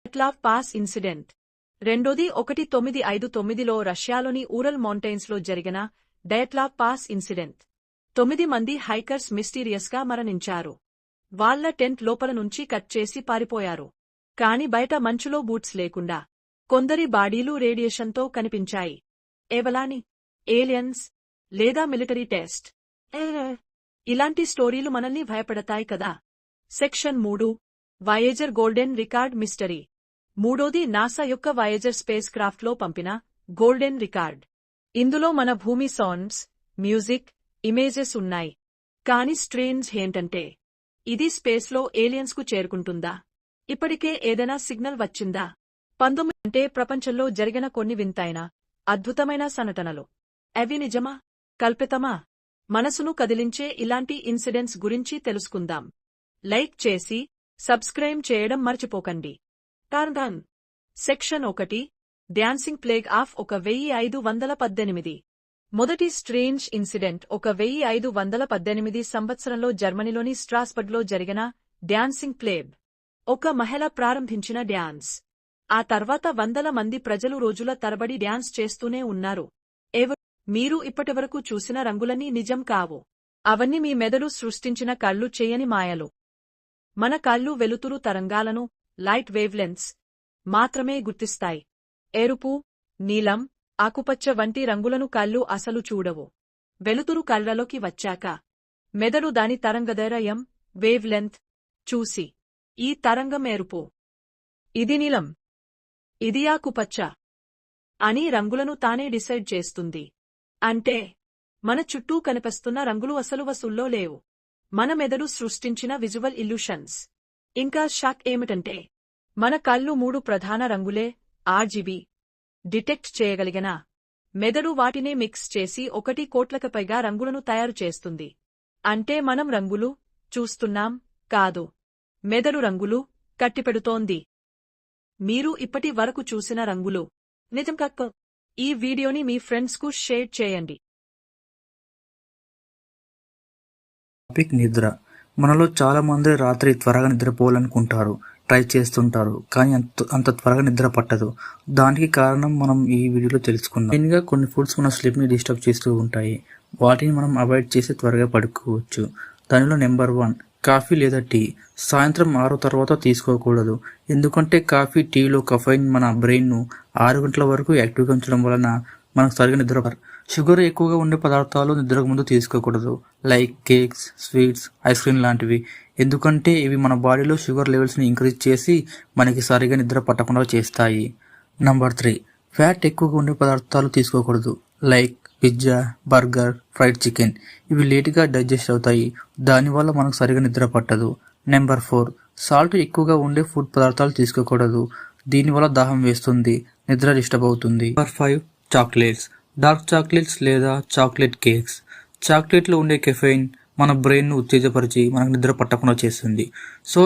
డయాట్లావ్ pass incident. రెండోది 1959లో రష్యాలోని Ural మౌంటైన్స్లో జరిగిన డయాట్లావ్ పాస్ ఇన్సిడెంట్. 9 మంది హైకర్స్ మిస్టీరియస్గా మరణించారు. వాళ్ల టెంట్ లోపల నుంచి కట్ చేసి పారిపోయారు. కాని బయట మంచులో బూట్స్ లేకుండా కొందరి బాడీలు రేడియేషన్తో కనిపించాయి. ఏవలాని ఏలియన్స్ లేదా మిలిటరీ టెస్ట్. ఇలాంటి స్టోరీలు మనల్ని భయపెడతాయి కదా. Section 3 Voyager golden record mystery. మూడోది నాసా యొక్క వాయేజర్ స్పేస్ క్రాఫ్ట్లో పంపిన గోల్డెన్ రికార్డ్. ఇందులో మన భూమి సౌండ్స్, మ్యూజిక్, ఇమేజెస్ ఉన్నాయి. కాని స్ట్రేంజ్ ఏంటంటే ఇది స్పేస్లో ఏలియన్స్కు చేరుకుంటుందా? ఇప్పటికే ఏదైనా సిగ్నల్ వచ్చిందా? 19 అంటే ప్రపంచంలో జరిగిన కొన్ని వింతైన, అద్భుతమైన సంఘటనలు. అవి నిజమా, కల్పితమా? మనసును కదిలించే ఇలాంటి ఇన్సిడెంట్స్ గురించి తెలుసుకుందాం. లైక్ చేసి సబ్స్క్రైబ్ చేయడం మర్చిపోకండి. కారణం. Section 1 dancing plague of 1518. మొదటి స్ట్రేంజ్ ఇన్సిడెంట్ 1518 సంవత్సరంలో జర్మనీలోని స్ట్రాస్బర్గ్లో జరిగిన డాన్సింగ్ ప్లేగ్. ఒక మహిళ ప్రారంభించిన డ్యాన్స్. ఆ తర్వాత వందల మంది ప్రజలు రోజుల తరబడి డ్యాన్స్ చేస్తూనే ఉన్నారు. మీరు ఇప్పటివరకు చూసిన రంగులన్నీ నిజం కావు. అవన్నీ మీ మెదడు సృష్టించిన కళ్ళు చేయని మాయలు. మన కళ్ళు వెలుతురు తరంగాలను, లైట్ వేవ్లెంత్స్ మాత్రమే గుర్తిస్తాయి. ఎరుపు, నీలం, ఆకుపచ్చ వంటి రంగులను కళ్ళు అసలు చూడవు. వెలుతురు కళ్లలోకి వచ్చాక మెదడు దాని తరంగదైర్ఘ్యం, వేవ్లెంత్ చూసి ఈ తరంగం ఎరుపు, ఇది నీలం, ఇది ఆకుపచ్చ అని రంగులను తానే డిసైడ్ చేస్తుంది. అంటే మన చుట్టూ కనిపిస్తున్న రంగులు అసలు వసుల్లో లేవు. మన మెదడు సృష్టించిన విజువల్ ఇల్యూషన్స్. ఇంకా షాక్ ఏమిటంటే మన కళ్ళు 3 ప్రధాన రంగులే ఆర్జీబీ డిటెక్ట్ చేయగలిగిన మెదడు వాటినే మిక్స్ చేసి 1 కోట్లకు పైగా రంగులను తయారు చేస్తుంది. అంటే మనం రంగులు చూస్తున్నాం కాదు, మెదడు రంగులు కట్టిపెడుతోంది. మీరు ఇప్పటి వరకు చూసిన రంగులు నిజం కాక ఈ వీడియోని మీ ఫ్రెండ్స్కు షేర్ చేయండి. టాపిక్ నిద్ర. మనలో చాలా మంది రాత్రి త్వరగా నిద్రపోవాలనుకుంటారు, ట్రై చేస్తుంటారు, కానీ అంత త్వరగా నిద్ర పట్టదు. దానికి కారణం మనం ఈ వీడియోలో తెలుసుకుందాం. మెయిన్గా కొన్ని ఫుడ్స్ మన స్లీప్ని డిస్టర్బ్ చేస్తూ ఉంటాయి. వాటిని మనం అవాయిడ్ చేసి త్వరగా పడుకోవచ్చు. దానిలో నెంబర్ 1 కాఫీ లేదా టీ. సాయంత్రం 6 తర్వాత తీసుకోకూడదు. ఎందుకంటే కాఫీ, టీలో కెఫెయిన్ మన బ్రెయిన్ను 6 గంటల వరకు యాక్టివ్గా ఉంచడం వలన మనకు సరిగా నిద్ర. షుగర్ ఎక్కువగా ఉండే పదార్థాలు నిద్రకు ముందు తీసుకోకూడదు, like cakes, sweets, ice cream లాంటివి. ఎందుకంటే ఇవి మన బాడీలో షుగర్ లెవెల్స్ని ఇంక్రీజ్ చేసి మనకి సరిగా నిద్ర పట్టకుండా చేస్తాయి. నంబర్ 3 ఫ్యాట్ ఎక్కువగా ఉండే పదార్థాలు తీసుకోకూడదు, like pizza, burger, fried chicken. ఇవి లేటుగా డైజెస్ట్ అవుతాయి, దానివల్ల మనకు సరిగా నిద్ర పట్టదు. నెంబర్ 4 సాల్ట్ ఎక్కువగా ఉండే ఫుడ్ పదార్థాలు తీసుకోకూడదు, దీనివల్ల దాహం వేస్తుంది, నిద్ర డిస్టర్బ్ అవుతుంది. Number 5 chocolates. డార్క్ చాక్లెట్స్ లేదా చాక్లెట్ కేక్స్. చాక్లెట్లో ఉండే కెఫెయిన్ మన బ్రెయిన్ను ఉత్తేజపరిచి మనకు నిద్ర పట్టకుండా చేస్తుంది. సో